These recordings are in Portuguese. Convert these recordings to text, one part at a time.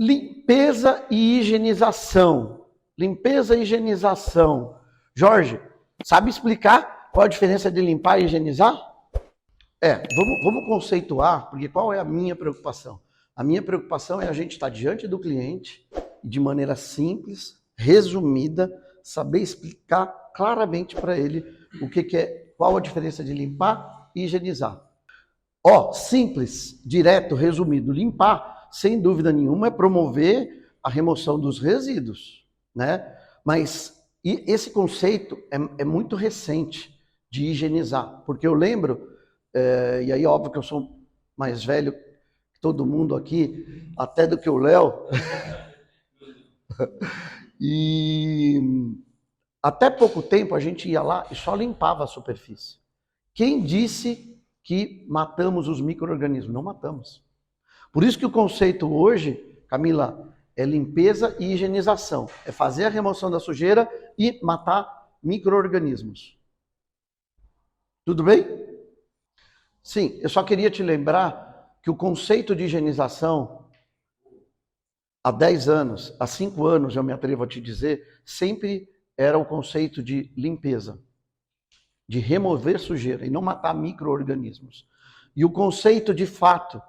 Limpeza e higienização. Limpeza e higienização. Jorge, sabe explicar qual a diferença de limpar e higienizar? Vamos conceituar, porque qual é a minha preocupação? A minha preocupação é a gente estar diante do cliente e de maneira simples, resumida, saber explicar claramente para ele o que é, qual a diferença de limpar e higienizar. Simples, direto, resumido, limpar, sem dúvida nenhuma, é promover a remoção dos resíduos, né? Mas esse conceito é muito recente de higienizar, porque eu lembro, e aí óbvio que eu sou mais velho que todo mundo aqui, até do que o Léo, e até pouco tempo a gente ia lá e só limpava a superfície. Quem disse que matamos os micro-organismos? Não matamos. Por isso que o conceito hoje, Camila, é limpeza e higienização. É fazer a remoção da sujeira e matar micro-organismos. Tudo bem? Sim, eu só queria te lembrar que o conceito de higienização, há 10 anos, há 5 anos, eu me atrevo a te dizer, sempre era o conceito de limpeza, de remover sujeira e não matar micro-organismos. E o conceito de fato,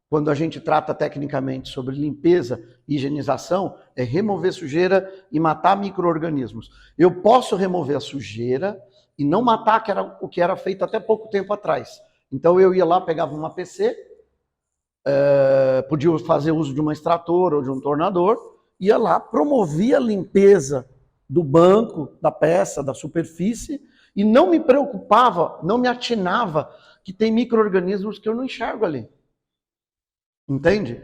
quando a gente trata tecnicamente sobre limpeza e higienização, é remover sujeira e matar micro-organismos. Eu posso remover a sujeira e não matar o que era feito até pouco tempo atrás. Então eu ia lá, pegava uma APC, podia fazer uso de uma extratora ou de um tornador, ia lá, promovia a limpeza do banco, da peça, da superfície, e não me preocupava, não me atinava que tem micro-organismos que eu não enxergo ali. Entende?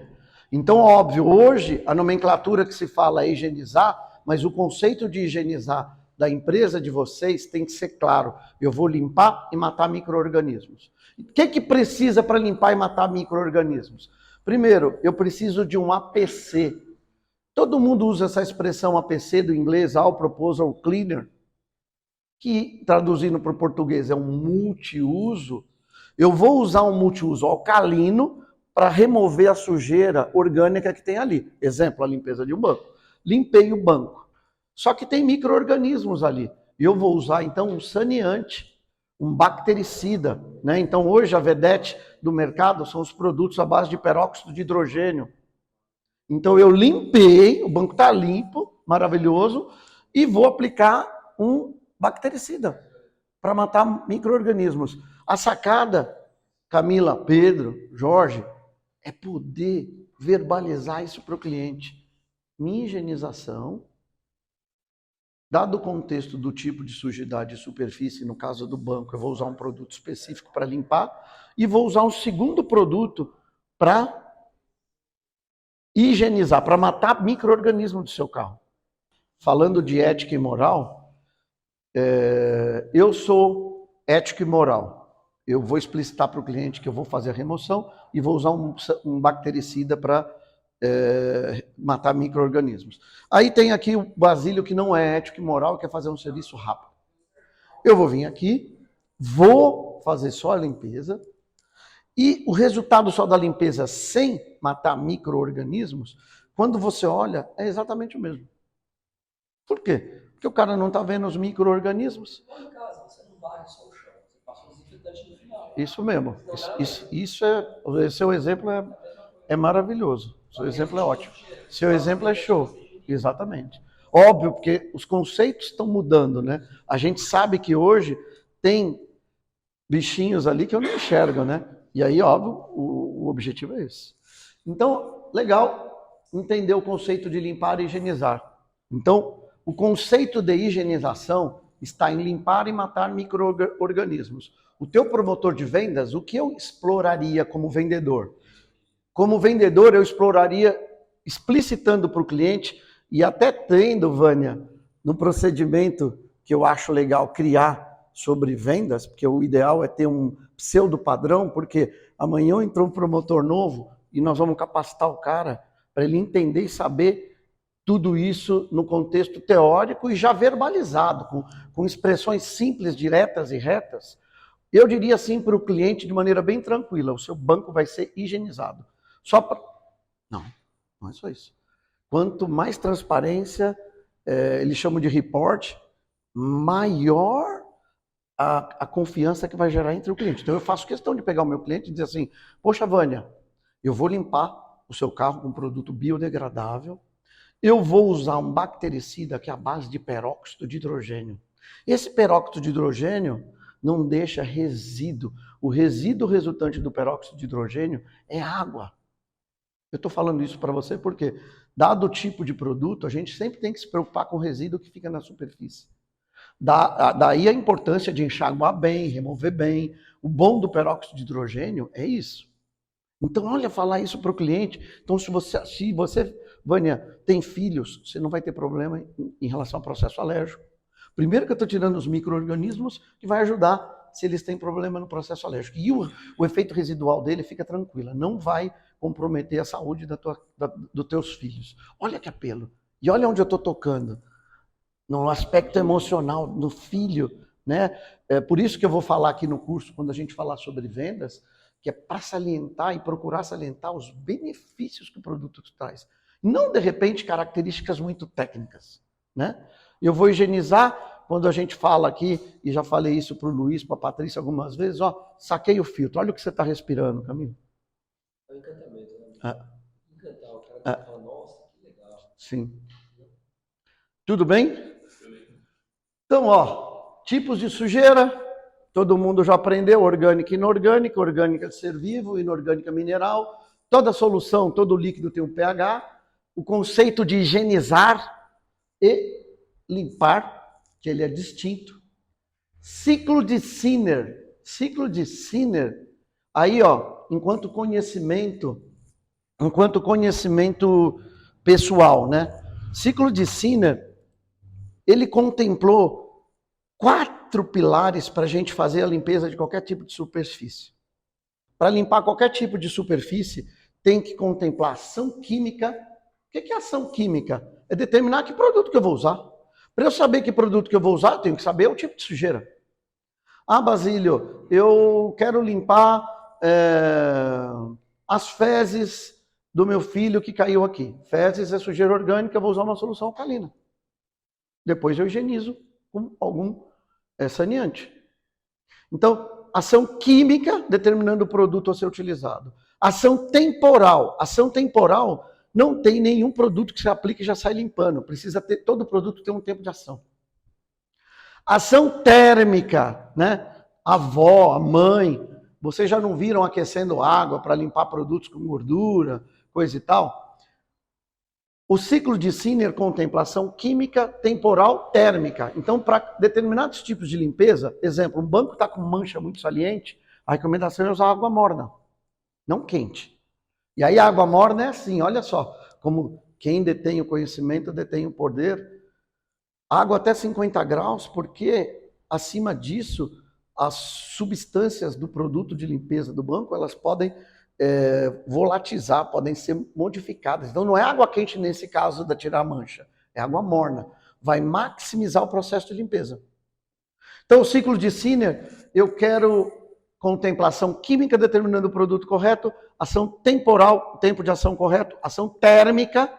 Então, óbvio, hoje a nomenclatura que se fala é higienizar, mas o conceito de higienizar da empresa de vocês tem que ser claro. Eu vou limpar e matar micro-organismos. O que precisa para limpar e matar micro-organismos? Primeiro, eu preciso de um APC. Todo mundo usa essa expressão APC do inglês, All Proposal Cleaner, que traduzindo para o português é um multiuso. Eu vou usar um multiuso alcalino para remover a sujeira orgânica que tem ali. Exemplo, a limpeza de um banco. Limpei o banco. Só que tem micro-organismos ali. E eu vou usar, então, um saneante, um bactericida, né? Então, hoje, a vedete do mercado são os produtos à base de peróxido de hidrogênio. Então, eu limpei, o banco está limpo, maravilhoso, e vou aplicar um bactericida para matar micro-organismos. A sacada, Camila, Pedro, Jorge, é poder verbalizar isso para o cliente. Minha higienização, dado o contexto do tipo de sujidade de superfície, no caso do banco, eu vou usar um produto específico para limpar e vou usar um segundo produto para higienizar, para matar micro-organismo do seu carro. Falando de ética e moral, eu sou ético e moral. Eu vou explicitar para o cliente que eu vou fazer a remoção e vou usar um bactericida para matar micro-organismos. Aí tem aqui o Basílio que não é ético e moral, quer fazer um serviço rápido. Eu vou vir aqui, vou fazer só a limpeza e o resultado só da limpeza sem matar micro-organismos, quando você olha, é exatamente o mesmo. Por quê? Porque o cara não está vendo os micro-organismos. Isso mesmo. Esse seu exemplo é maravilhoso. Seu exemplo é ótimo. Seu exemplo é show. Exatamente. Óbvio, porque os conceitos estão mudando, né? A gente sabe que hoje tem bichinhos ali que eu não enxergo, né? E aí, óbvio, o objetivo é esse. Então, legal entender o conceito de limpar e higienizar. Então, o conceito de higienização está em limpar e matar micro-organismos. O teu promotor de vendas, o que eu exploraria como vendedor? Como vendedor, eu exploraria explicitando para o cliente e até tendo, Vânia, no procedimento que eu acho legal criar sobre vendas, porque o ideal é ter um pseudo padrão, porque amanhã entrou um promotor novo e nós vamos capacitar o cara para ele entender e saber tudo isso no contexto teórico e já verbalizado, com expressões simples, diretas e retas. Eu diria assim para o cliente de maneira bem tranquila, o seu banco vai ser higienizado. Não é só isso. Quanto mais transparência, eles chamam de report, maior a confiança que vai gerar entre o cliente. Então eu faço questão de pegar o meu cliente e dizer assim, poxa, Vânia, eu vou limpar o seu carro com um produto biodegradável, eu vou usar um bactericida que é a base de peróxido de hidrogênio. Esse peróxido de hidrogênio não deixa resíduo. O resíduo resultante do peróxido de hidrogênio é água. Eu estou falando isso para você porque, dado o tipo de produto, a gente sempre tem que se preocupar com o resíduo que fica na superfície. Daí a importância de enxaguar bem, remover bem. O bom do peróxido de hidrogênio é isso. Então, olha, falar isso para o cliente. Então, se você, Vânia, tem filhos, você não vai ter problema em relação ao processo alérgico. Primeiro que eu estou tirando os micro-organismos que vai ajudar se eles têm problema no processo alérgico. E o efeito residual dele, fica tranquila, não vai comprometer a saúde dos teus filhos. Olha que apelo. E olha onde eu estou tocando. No aspecto emocional, no filho, né? É por isso que eu vou falar aqui no curso, quando a gente falar sobre vendas, que é para salientar e procurar salientar os benefícios que o produto traz. Não, de repente, características muito técnicas, né? Eu vou higienizar, quando a gente fala aqui, e já falei isso para o Luiz, para a Patrícia algumas vezes, ó, saquei o filtro, olha o que você está respirando, Camilo. É um encantamento, né? Encantar, o cara fala, nossa, que legal. Sim. Tudo bem? Então, ó, tipos de sujeira, todo mundo já aprendeu, orgânica e inorgânica, orgânica de ser vivo, inorgânica mineral. Toda solução, todo líquido tem um pH. O conceito de higienizar e limpar, que ele é distinto. Ciclo de Sinner. Ciclo de Sinner, aí, ó, enquanto conhecimento pessoal, né? Ciclo de Sinner, ele contemplou 4 pilares para a gente fazer a limpeza de qualquer tipo de superfície. Para limpar qualquer tipo de superfície, tem que contemplar ação química. O que é ação química? É determinar que produto que eu vou usar. Para eu saber que produto que eu vou usar, eu tenho que saber o tipo de sujeira. Ah, Basílio, eu quero limpar as fezes do meu filho que caiu aqui. Fezes é sujeira orgânica, eu vou usar uma solução alcalina. Depois eu higienizo com algum saneante. Então, ação química determinando o produto a ser utilizado. Ação temporal. Ação temporal não tem nenhum produto que se aplique e já sai limpando. Precisa ter, todo produto tem um tempo de ação. Ação térmica, né? A avó, a mãe, vocês já não viram aquecendo água para limpar produtos com gordura, coisa e tal? O ciclo de Sinner contempla ação química, temporal, térmica. Então, para determinados tipos de limpeza, exemplo, um banco está com mancha muito saliente, a recomendação é usar água morna, não quente. E aí a água morna é assim, olha só, como quem detém o conhecimento detém o poder. Água até 50 graus, porque acima disso, as substâncias do produto de limpeza do banco, elas podem volatizar, podem ser modificadas. Então não é água quente nesse caso da tirar a mancha, é água morna. Vai maximizar o processo de limpeza. Então o ciclo de Sinner, eu quero contemplação química determinando o produto correto, ação temporal, tempo de ação correto, ação térmica,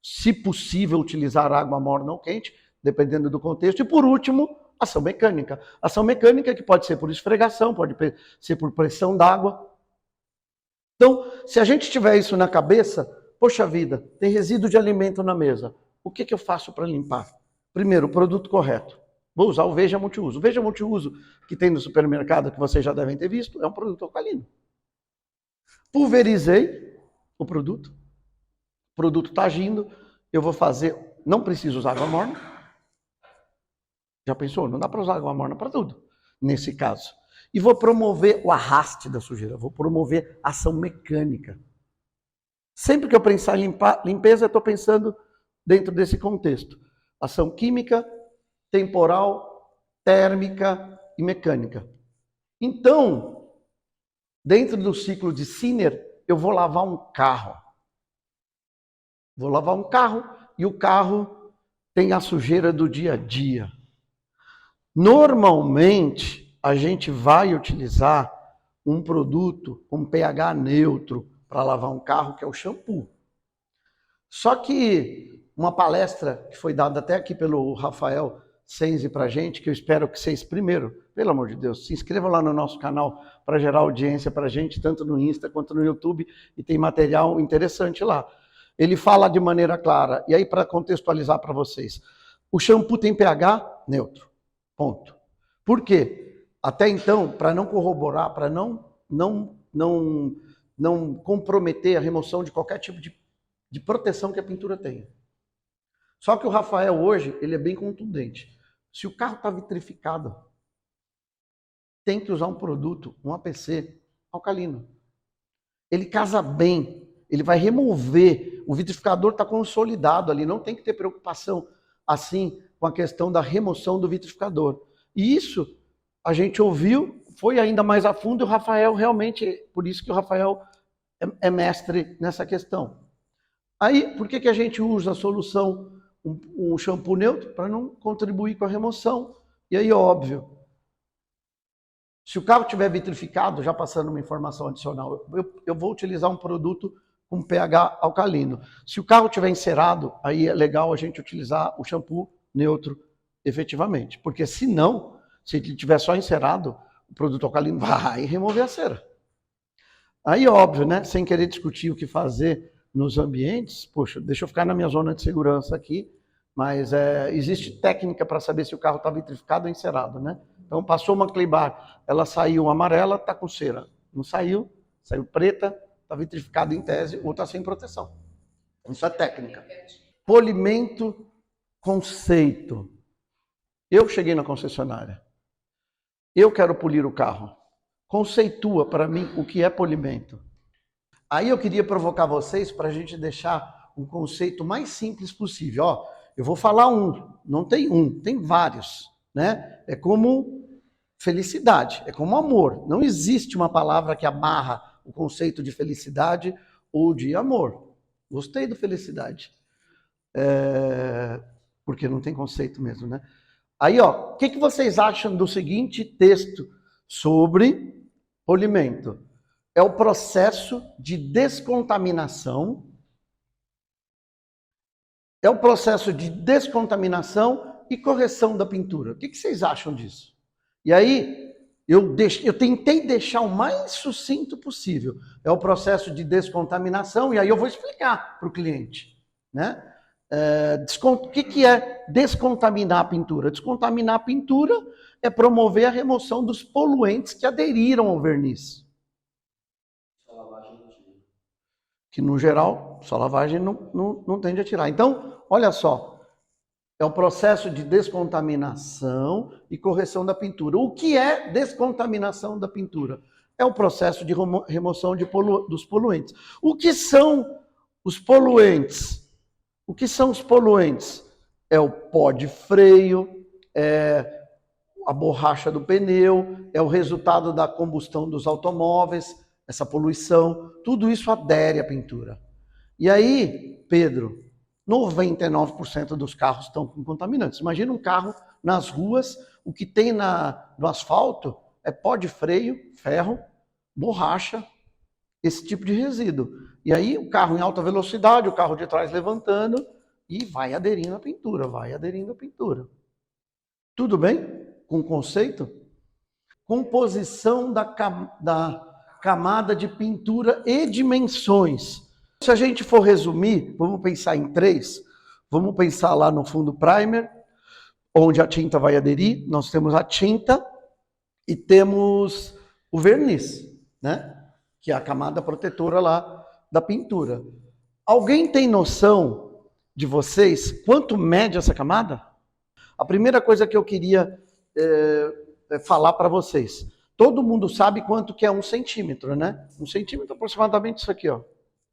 se possível utilizar água morna ou quente, dependendo do contexto. E por último, ação mecânica. Ação mecânica que pode ser por esfregação, pode ser por pressão d'água. Então, se a gente tiver isso na cabeça, poxa vida, tem resíduo de alimento na mesa. O que eu faço para limpar? Primeiro, o produto correto. Vou usar o Veja Multiuso. O Veja Multiuso que tem no supermercado, que vocês já devem ter visto, é um produto alcalino. Pulverizei o produto está agindo, eu vou fazer, não preciso usar água morna. Já pensou? Não dá para usar água morna para tudo, nesse caso. E vou promover o arraste da sujeira, vou promover ação mecânica. Sempre que eu pensar em limpeza, eu estou pensando dentro desse contexto. Ação química, temporal, térmica e mecânica. Então, dentro do ciclo de Sinner, eu vou lavar um carro. Vou lavar um carro e o carro tem a sujeira do dia a dia. Normalmente, a gente vai utilizar um produto com pH neutro para lavar um carro, que é o shampoo. Só que uma palestra que foi dada até aqui pelo Rafael Senzi pra gente, que eu espero que vocês, primeiro, pelo amor de Deus, se inscrevam lá no nosso canal para gerar audiência pra gente, tanto no Insta quanto no YouTube, e tem material interessante lá. Ele fala de maneira clara, e aí para contextualizar para vocês, o shampoo tem pH neutro, ponto. Por quê? Até então, para não corroborar, para não comprometer a remoção de qualquer tipo de proteção que a pintura tenha. Só que o Rafael hoje, ele é bem contundente. Se o carro está vitrificado, tem que usar um produto, um APC alcalino. Ele casa bem, ele vai remover, o vitrificador está consolidado ali, não tem que ter preocupação assim com a questão da remoção do vitrificador. E isso a gente ouviu, foi ainda mais a fundo, e o Rafael realmente, por isso que o Rafael é mestre nessa questão. Aí, por que a gente usa a solução, um shampoo neutro? Para não contribuir com a remoção. E aí, óbvio, se o carro estiver vitrificado, já passando uma informação adicional, eu vou utilizar um produto com pH alcalino. Se o carro estiver encerado, aí é legal a gente utilizar o shampoo neutro efetivamente. Porque se não, se ele estiver só encerado, o produto alcalino vai remover a cera. Aí, óbvio, né? Sem querer discutir o que fazer nos ambientes, poxa, deixa eu ficar na minha zona de segurança aqui, mas existe técnica para saber se o carro está vitrificado ou encerado, né? Então, passou uma Claybar, ela saiu amarela, está com cera. Não saiu, saiu preta, está vitrificado em tese, ou está sem proteção. Isso é técnica. Polimento, conceito. Eu cheguei na concessionária. Eu quero polir o carro. Conceitua para mim o que é polimento. Aí eu queria provocar vocês para a gente deixar um conceito mais simples possível. Ó, eu vou falar não tem tem vários, né? É como felicidade, é como amor. Não existe uma palavra que amarra o conceito de felicidade ou de amor. Gostei do felicidade. Porque não tem conceito mesmo, né? Aí, ó, o que vocês acham do seguinte texto sobre polimento? É o processo de descontaminação. É o processo de descontaminação e correção da pintura. O que vocês acham disso? E aí, eu tentei deixar o mais sucinto possível. É o processo de descontaminação, e aí eu vou explicar para o cliente, né? O que é descontaminar a pintura? Descontaminar a pintura é promover a remoção dos poluentes que aderiram ao verniz. Que no geral, só lavagem não tende a tirar. Então, olha só, é o processo de descontaminação e correção da pintura. O que é descontaminação da pintura? É o processo de remoção dos poluentes. O que são os poluentes? O que são os poluentes? É o pó de freio, é a borracha do pneu, é o resultado da combustão dos automóveis, essa poluição, tudo isso adere à pintura. E aí, Pedro, 99% dos carros estão com contaminantes. Imagina um carro nas ruas, o que tem no asfalto é pó de freio, ferro, borracha, esse tipo de resíduo. E aí o carro em alta velocidade, o carro de trás levantando e vai aderindo à pintura, vai aderindo à pintura. Tudo bem com o conceito? Composição da camada de pintura e dimensões. Se a gente for resumir, vamos pensar em 3. Vamos pensar lá no fundo primer, onde a tinta vai aderir. Nós temos a tinta e temos o verniz, né? Que é a camada protetora lá da pintura. Alguém tem noção de vocês quanto mede essa camada? A primeira coisa que eu queria falar para vocês. Todo mundo sabe quanto que é 1 centímetro, né? 1 centímetro é aproximadamente isso aqui, ó.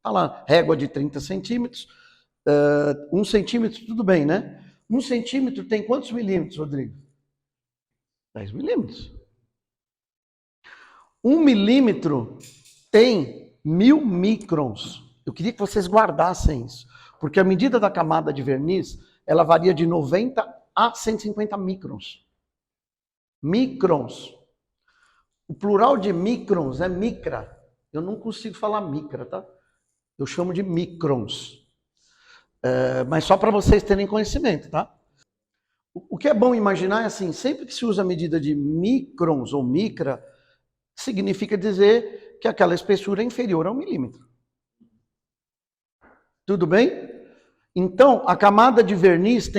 Tá lá, régua de 30 centímetros. 1 centímetro, tudo bem, né? 1 centímetro tem quantos milímetros, Rodrigo? 10 milímetros. 1 milímetro tem 1000 microns. Eu queria que vocês guardassem isso. Porque a medida da camada de verniz, ela varia de 90 a 150 microns. Microns. O plural de microns é micra. Eu não consigo falar micra, tá? Eu chamo de microns. Mas só para vocês terem conhecimento, tá? O que é bom imaginar é assim, sempre que se usa a medida de microns ou micra, significa dizer que aquela espessura é inferior a 1 milímetro. Tudo bem? Então, a camada de verniz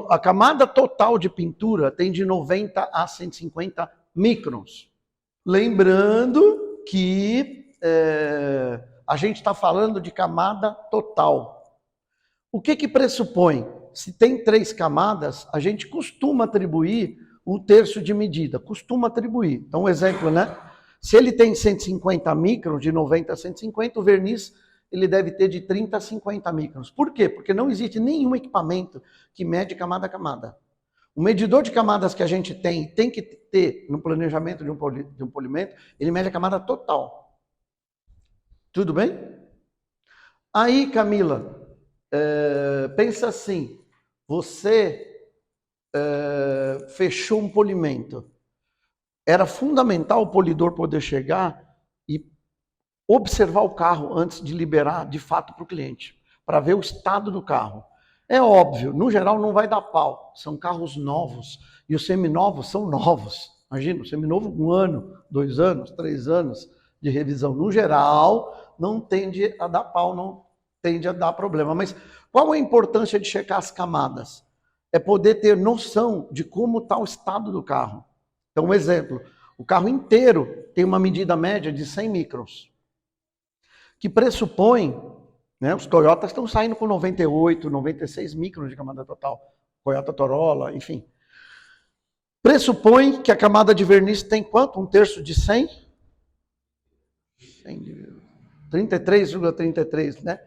a camada total de pintura tem de 90 a 150 microns. Lembrando que a gente está falando de camada total. O que pressupõe? Se tem 3 camadas, a gente costuma atribuir 1/3 de medida. Costuma atribuir. Então, um exemplo, né? Se ele tem 150 microns, de 90 a 150, o verniz ele deve ter de 30 a 50 microns. Por quê? Porque não existe nenhum equipamento que mede camada a camada. O medidor de camadas que a gente tem que ter no planejamento de um polimento, ele mede a camada total. Tudo bem? Aí, Camila, pensa assim, você fechou um polimento. Era fundamental o polidor poder chegar e observar o carro antes de liberar de fato para o cliente, para ver o estado do carro. É óbvio, no geral não vai dar pau, são carros novos, e os seminovos são novos. Imagina, o seminovo 1 ano, 2 anos, 3 anos de revisão. No geral, não tende a dar pau, não tende a dar problema. Mas qual a importância de checar as camadas? É poder ter noção de como está o estado do carro. Então, um exemplo, o carro inteiro tem uma medida média de 100 microns, que pressupõe, né, os Toyotas estão saindo com 98, 96 microns de camada total, Toyota Corolla, enfim. Pressupõe que a camada de verniz tem quanto? 1/3 de 100? 33,33, né?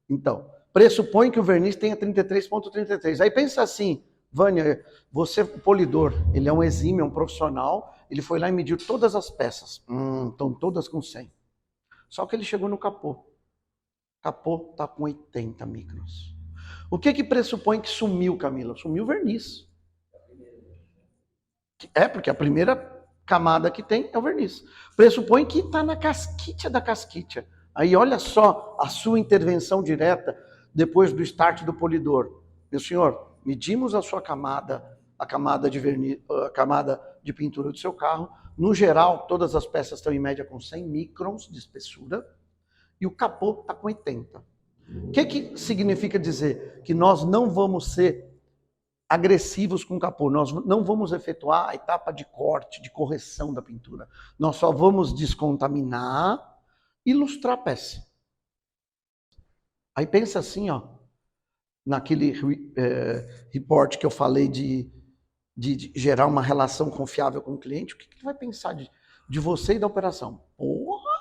Então, pressupõe que o verniz tenha 33,33. Aí pensa assim, Vânia, você, o polidor, ele é um exímio, é um profissional, ele foi lá e mediu todas as peças. Estão todas com 100. Só que ele chegou no capô. O capô está com 80 microns. O que pressupõe que sumiu, Camila? Sumiu o verniz. Porque a primeira camada que tem é o verniz. Pressupõe que está na casquite da casquite. Aí olha só a sua intervenção direta depois do start do polidor. Meu senhor, medimos a sua camada, a camada de verniz, a camada de pintura do seu carro. No geral, todas as peças estão em média com 100 microns de espessura e o capô está com 80. O que significa dizer? Que nós não vamos ser agressivos com o capô, nós não vamos efetuar a etapa de corte, de correção da pintura. Nós só vamos descontaminar e lustrar a peça. Aí pensa assim, ó, naquele report que eu falei de gerar uma relação confiável com o cliente, o que ele vai pensar de você e da operação? Porra!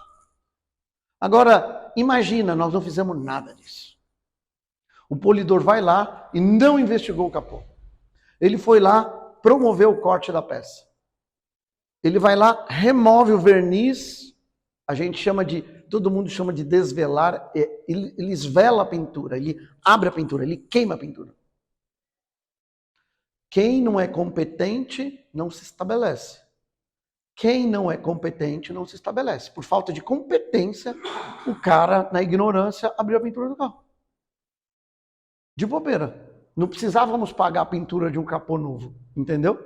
Agora, imagina, nós não fizemos nada disso. O polidor vai lá e não investigou o capô. Ele foi lá, promoveu o corte da peça. Ele vai lá, remove o verniz, a gente chama de, todo mundo chama de desvelar, ele esvela a pintura, ele abre a pintura, ele queima a pintura. Quem não é competente não se estabelece. Quem não é competente não se estabelece. Por falta de competência, o cara, na ignorância, abriu a pintura do carro. De bobeira. Não precisávamos pagar a pintura de um capô novo, entendeu?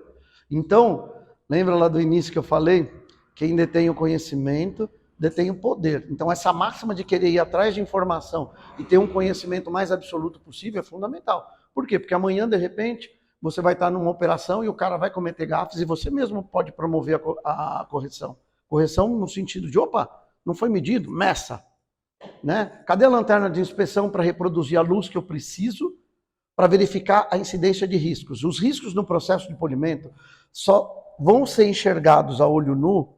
Então, lembra lá do início que eu falei? Quem detém o conhecimento, detém o poder. Então, essa máxima de querer ir atrás de informação e ter um conhecimento mais absoluto possível é fundamental. Por quê? Porque amanhã, de repente, você vai estar numa operação e o cara vai cometer gafes e você mesmo pode promover a correção. Correção no sentido de, opa, não foi medido? Meça. Né? Cadê a lanterna de inspeção para reproduzir a luz que eu preciso para verificar a incidência de riscos? Os riscos no processo de polimento só vão ser enxergados a olho nu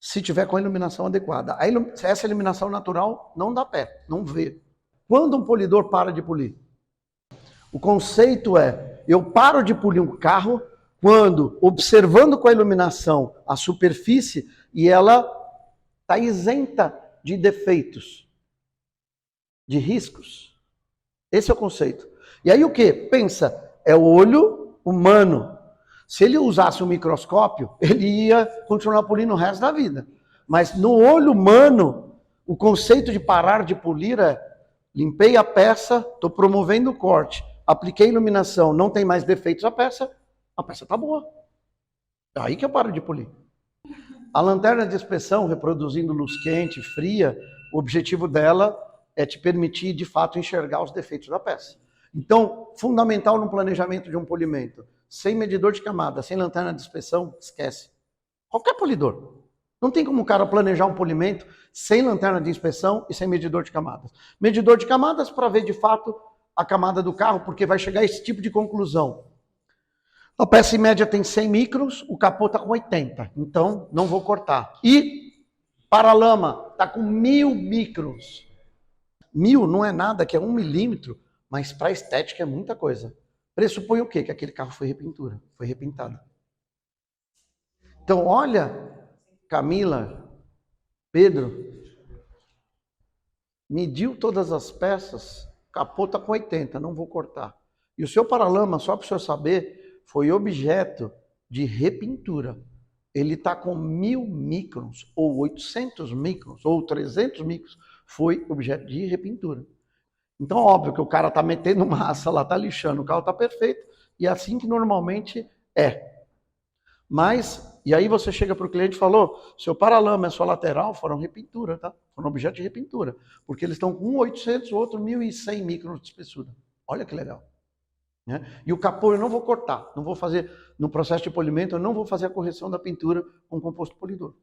se tiver com a iluminação adequada. Essa iluminação natural não dá pé, não vê. Quando um polidor para de polir? O conceito é, eu paro de polir um carro quando, observando com a iluminação a superfície e ela está isenta de defeitos, de riscos. Esse é o conceito. E aí o que? Pensa, é o olho humano. Se ele usasse um microscópio, ele ia continuar polindo o resto da vida. Mas no olho humano, o conceito de parar de polir é, limpei a peça, estou promovendo o corte, apliquei iluminação, não tem mais defeitos a peça está boa. É aí que eu paro de polir. A lanterna de inspeção, reproduzindo luz quente, fria, o objetivo dela é te permitir, de fato, enxergar os defeitos da peça. Então, fundamental no planejamento de um polimento, sem medidor de camada, sem lanterna de inspeção, esquece. Qualquer polidor. Não tem como o cara planejar um polimento sem lanterna de inspeção e sem medidor de camadas. Medidor de camadas para ver, de fato, a camada do carro, porque vai chegar a esse tipo de conclusão. A peça em média tem 100 microns, o capô está com 80, então não vou cortar. E paralama está com 1000 microns. 1000 não é nada, que é 1 milímetro, mas para estética é muita coisa. Pressupõe o quê? Que aquele carro foi repintura, foi repintado. Então olha, Camila, Pedro, mediu todas as peças, capô está com 80, não vou cortar. E o seu paralama, só para o senhor saber, foi objeto de repintura. Ele está com 1000 microns, ou 800 microns, ou 300 microns, foi objeto de repintura. Então, óbvio que o cara está metendo massa lá, está lixando, o carro está perfeito, e é assim que normalmente é. Mas, e aí você chega para o cliente e falou, seu paralama é sua lateral, foram repintura, tá? Foram objeto de repintura, porque eles estão com um 800, outro 1100 microns de espessura. Olha que legal. Né? E o capô eu não vou cortar, não vou fazer, no processo de polimento, eu não vou fazer a correção da pintura com composto polidor.